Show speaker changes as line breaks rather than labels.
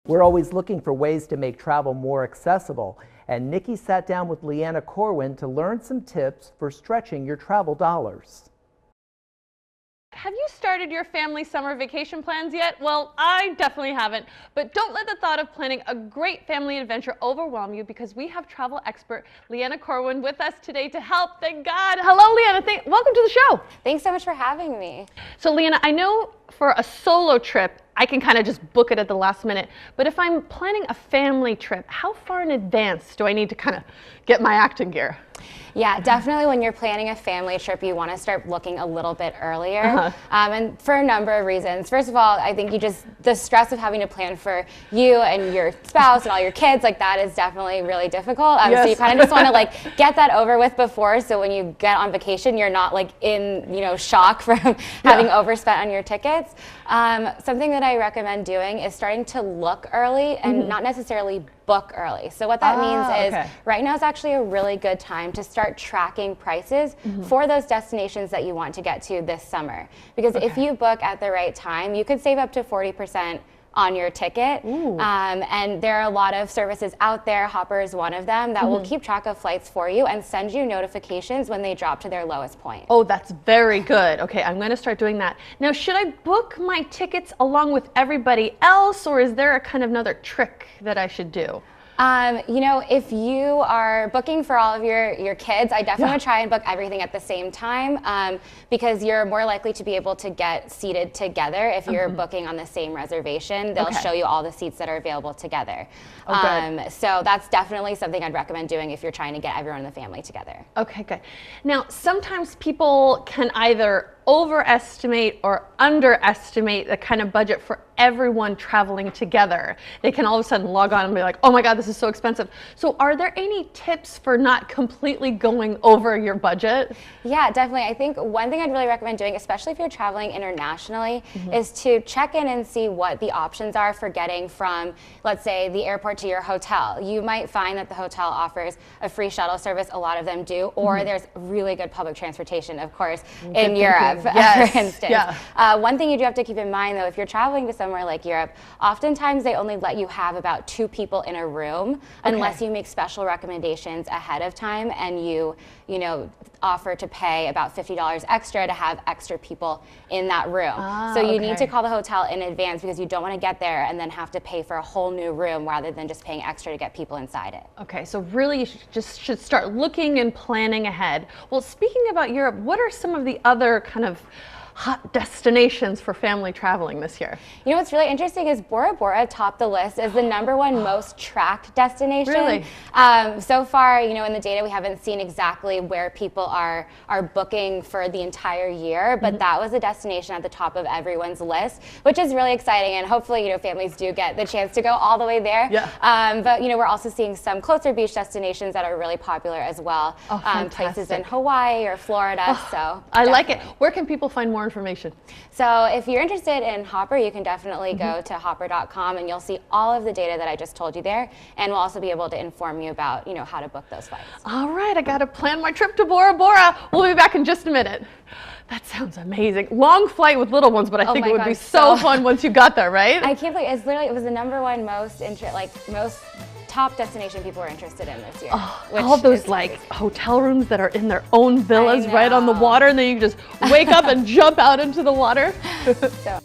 We're always looking for ways to make travel more accessible, and Nikki sat down with Liana Corwin to learn some tips for stretching your travel dollars.
Have you started your family summer vacation plans yet? Well, I definitely haven't, but don't let the thought of planning a great family adventure overwhelm you, because we have travel expert Liana Corwin with us today to help. Thank God. Hello, Liana. Welcome to the show.
Thanks so much for having me.
So, Liana, I know for a solo trip, I can kind of just book it at the last minute, but if I'm planning a family trip, how far in advance do I need to kind of get my act in gear?
Yeah, definitely when you're planning a family trip, you want to start looking a little bit earlier, and for a number of reasons. First of all, I think the stress of having to plan for you and your spouse and all your kids, like that is definitely really difficult.
Yes.
So you kind of just want to get that over with before, so when you get on vacation, you're not in shock from having overspent on your tickets. Something that I recommend doing is starting to look early and not necessarily book early. So what that means is right now is actually a really good time to start tracking prices for those destinations that you want to get to this summer. Because if you book at the right time, you could save up to 40% on your ticket. And there are a lot of services out there, Hopper is one of them, that will keep track of flights for you and send you notifications when they drop to their lowest point.
Oh, that's very good. Okay, I'm going to start doing that. Now, should I book my tickets along with everybody else, or is there a kind of another trick that I should do?
If you are booking for all of your kids, I definitely would try and book everything at the same time, because you're more likely to be able to get seated together if you're booking on the same reservation. They'll show you all the seats that are available together. So that's definitely something I'd recommend doing if you're trying to get everyone in the family together.
Okay, good. Now, sometimes people can either overestimate or underestimate the kind of budget for everyone traveling together. They can all of a sudden log on and be like, oh my God, this is so expensive. So are there any tips for not completely going over your budget?
Yeah, definitely. I think one thing I'd really recommend doing, especially if you're traveling internationally, is to check in and see what the options are for getting from, let's say, the airport to your hotel. You might find that the hotel offers a free shuttle service, a lot of them do, or there's really good public transportation, of course, in Europe. For instance. One thing you do have to keep in mind, though, if you're traveling to somewhere like Europe, oftentimes they only let you have about 2 people in a room unless you make special recommendations ahead of time and you offer to pay about $50 extra to have extra people in that room. So you need to call the hotel in advance, because you don't want to get there and then have to pay for a whole new room rather than just paying extra to get people inside it.
Okay, so really you should start looking and planning ahead. Well, speaking about Europe, what are some of the other kind of hot destinations for family traveling this year? You
know what's really interesting is Bora Bora topped the list as the #1 most tracked destination.
Really?
So far, in the data, we haven't seen exactly where people are booking for the entire year, but that was a destination at the top of everyone's list, which is really exciting, and hopefully, families do get the chance to go all the way there. But we're also seeing some closer beach destinations that are really popular as well. Places in Hawaii or Florida. So
I like it. Where can people find more information?
So if you're interested in Hopper, you can definitely go to hopper.com and you'll see all of the data that I just told you there, and we'll also be able to inform you about how to book those flights.
All right, I got to plan my trip to Bora Bora. We'll be back in just a minute. That sounds amazing. Long flight with little ones, but I think it would be so fun once you got there, right?
I can't believe it was the #1 most top destination people were interested in this year.
All those hotel rooms that are in their own villas right on the water, and then you just wake up and jump out into the water.
So.